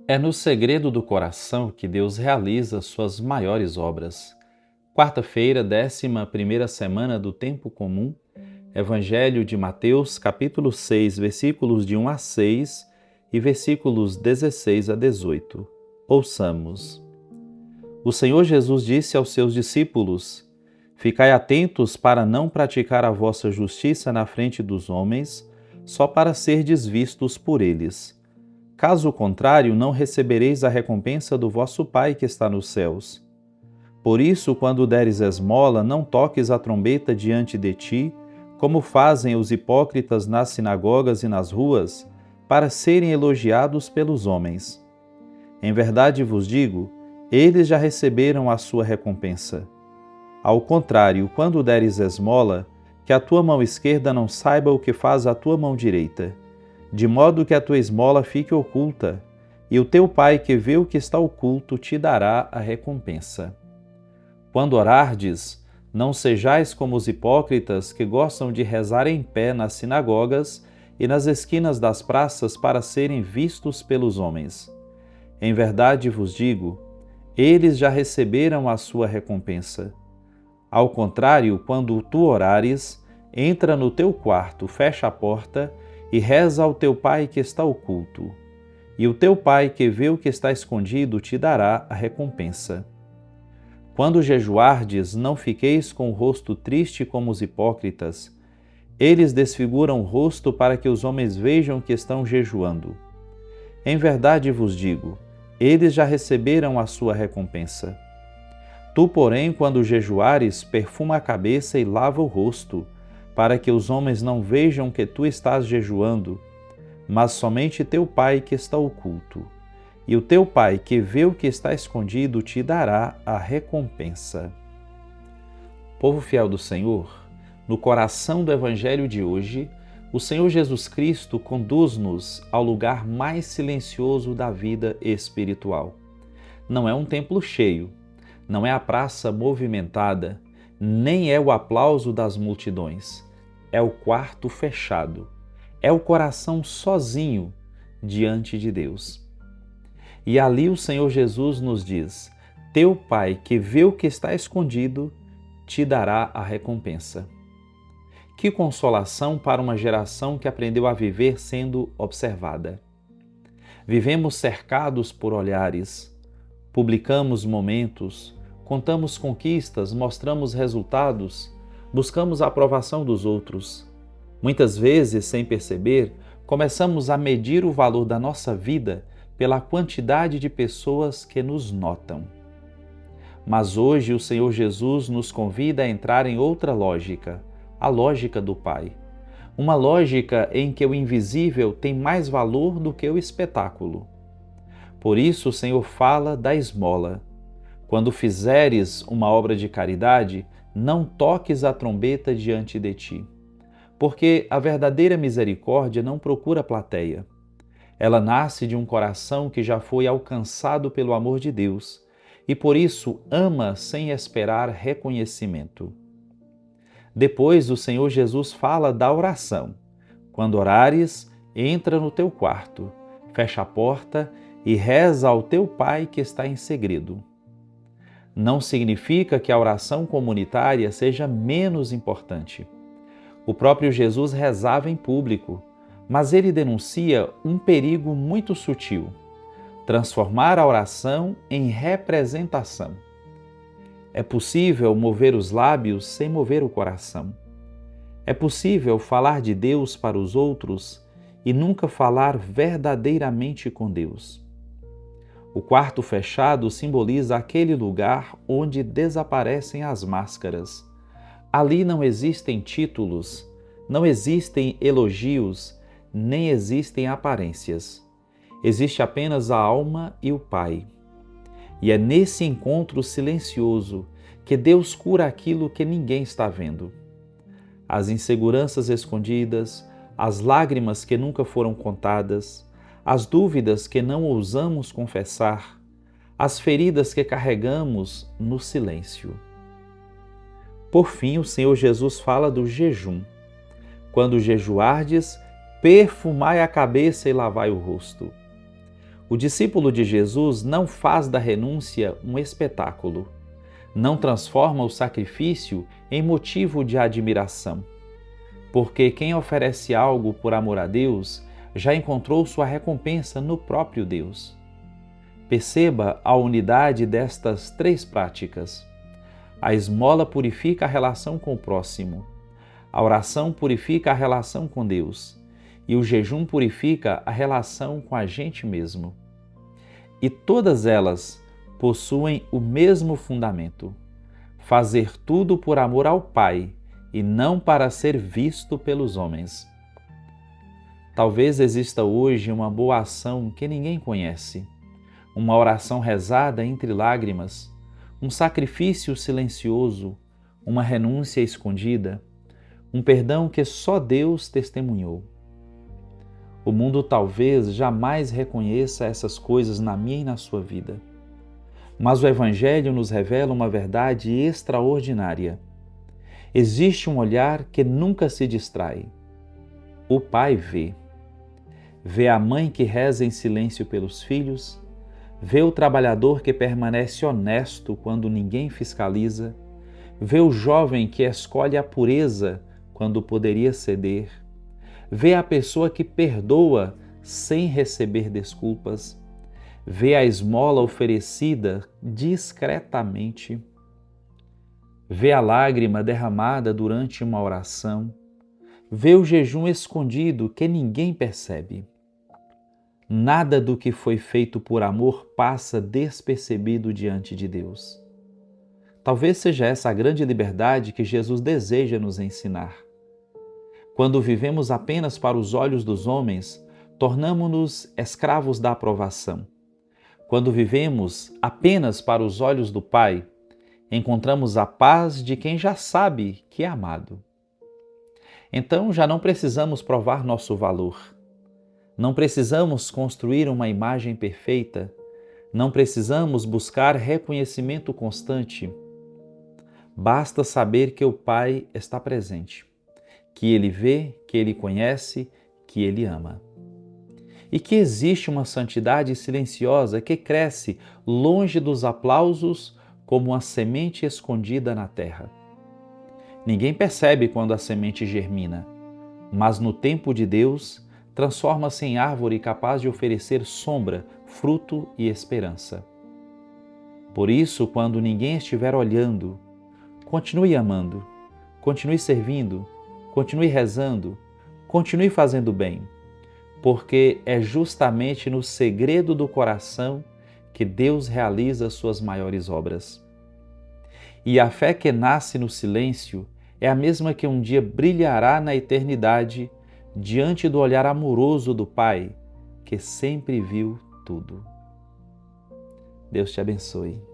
É no segredo do coração que Deus realiza suas maiores obras. Quarta-feira, 11ª semana do Tempo Comum, Evangelho de Mateus, capítulo 6, versículos de 1 a 6 e versículos 16 a 18. Ouçamos. O Senhor Jesus disse aos seus discípulos: Ficai atentos para não praticar a vossa justiça na frente dos homens, só para serdes vistos por eles. Caso contrário, não recebereis a recompensa do vosso Pai que está nos céus. Por isso, quando deres esmola, não toques a trombeta diante de ti, como fazem os hipócritas nas sinagogas e nas ruas, para serem elogiados pelos homens. Em verdade vos digo, eles já receberam a sua recompensa. Ao contrário, quando deres esmola, que a tua mão esquerda não saiba o que faz a tua mão direita, de modo que a tua esmola fique oculta, e o teu Pai que vê o que está oculto te dará a recompensa. Quando orardes, não sejais como os hipócritas que gostam de rezar em pé nas sinagogas e nas esquinas das praças para serem vistos pelos homens. Em verdade vos digo, eles já receberam a sua recompensa. Ao contrário, quando tu orares, entra no teu quarto, fecha a porta e reza ao teu Pai que está oculto. E o teu Pai que vê o que está escondido te dará a recompensa. Quando jejuardes, não fiqueis com o rosto triste como os hipócritas. Eles desfiguram o rosto para que os homens vejam que estão jejuando. Em verdade vos digo, eles já receberam a sua recompensa. Tu, porém, quando jejuares, perfuma a cabeça e lava o rosto, para que os homens não vejam que tu estás jejuando, mas somente teu Pai que está oculto. E o teu Pai que vê o que está escondido te dará a recompensa. Povo fiel do Senhor, no coração do Evangelho de hoje, o Senhor Jesus Cristo conduz-nos ao lugar mais silencioso da vida espiritual. Não é um templo cheio, não é a praça movimentada, nem é o aplauso das multidões. É o quarto fechado, é o coração sozinho diante de Deus. E ali o Senhor Jesus nos diz: Teu Pai que vê o que está escondido, te dará a recompensa. Que consolação para uma geração que aprendeu a viver sendo observada. Vivemos cercados por olhares, publicamos momentos, contamos conquistas, mostramos resultados, buscamos a aprovação dos outros. Muitas vezes, sem perceber, começamos a medir o valor da nossa vida pela quantidade de pessoas que nos notam. Mas hoje o Senhor Jesus nos convida a entrar em outra lógica, a lógica do Pai. Uma lógica em que o invisível tem mais valor do que o espetáculo. Por isso o Senhor fala da esmola. Quando fizeres uma obra de caridade, não toques a trombeta diante de ti. Porque a verdadeira misericórdia não procura plateia. Ela nasce de um coração que já foi alcançado pelo amor de Deus e por isso ama sem esperar reconhecimento. Depois o Senhor Jesus fala da oração. Quando orares, entra no teu quarto, fecha a porta e reza ao teu Pai que está em segredo. Não significa que a oração comunitária seja menos importante. O próprio Jesus rezava em público, mas ele denuncia um perigo muito sutil: transformar a oração em representação. É possível mover os lábios sem mover o coração. É possível falar de Deus para os outros e nunca falar verdadeiramente com Deus. O quarto fechado simboliza aquele lugar onde desaparecem as máscaras. Ali não existem títulos, não existem elogios, nem existem aparências. Existe apenas a alma e o Pai. E é nesse encontro silencioso que Deus cura aquilo que ninguém está vendo. As inseguranças escondidas, as lágrimas que nunca foram contadas, as dúvidas que não ousamos confessar, as feridas que carregamos no silêncio. Por fim, o Senhor Jesus fala do jejum. Quando jejuardes, perfumai a cabeça e lavai o rosto. O discípulo de Jesus não faz da renúncia um espetáculo, não transforma o sacrifício em motivo de admiração, porque quem oferece algo por amor a Deus já encontrou sua recompensa no próprio Deus. Perceba a unidade destas três práticas. A esmola purifica a relação com o próximo, a oração purifica a relação com Deus e o jejum purifica a relação com a gente mesmo. E todas elas possuem o mesmo fundamento: fazer tudo por amor ao Pai e não para ser visto pelos homens. Talvez exista hoje uma boa ação que ninguém conhece, uma oração rezada entre lágrimas, um sacrifício silencioso, uma renúncia escondida, um perdão que só Deus testemunhou. O mundo talvez jamais reconheça essas coisas na minha e na sua vida. Mas o Evangelho nos revela uma verdade extraordinária. Existe um olhar que nunca se distrai. O Pai vê. Vê a mãe que reza em silêncio pelos filhos, vê o trabalhador que permanece honesto quando ninguém fiscaliza, vê o jovem que escolhe a pureza quando poderia ceder, vê a pessoa que perdoa sem receber desculpas, vê a esmola oferecida discretamente, vê a lágrima derramada durante uma oração, vê o jejum escondido que ninguém percebe. Nada do que foi feito por amor passa despercebido diante de Deus. Talvez seja essa a grande liberdade que Jesus deseja nos ensinar. Quando vivemos apenas para os olhos dos homens, tornamo-nos escravos da aprovação. Quando vivemos apenas para os olhos do Pai, encontramos a paz de quem já sabe que é amado. Então já não precisamos provar nosso valor. Não precisamos construir uma imagem perfeita. Não precisamos buscar reconhecimento constante. Basta saber que o Pai está presente, que Ele vê, que Ele conhece, que Ele ama. E que existe uma santidade silenciosa que cresce longe dos aplausos como uma semente escondida na terra. Ninguém percebe quando a semente germina, mas no tempo de Deus transforma-se em árvore capaz de oferecer sombra, fruto e esperança. Por isso, quando ninguém estiver olhando, continue amando, continue servindo, continue rezando, continue fazendo bem, porque é justamente no segredo do coração que Deus realiza suas maiores obras. E a fé que nasce no silêncio é a mesma que um dia brilhará na eternidade diante do olhar amoroso do Pai, que sempre viu tudo. Deus te abençoe.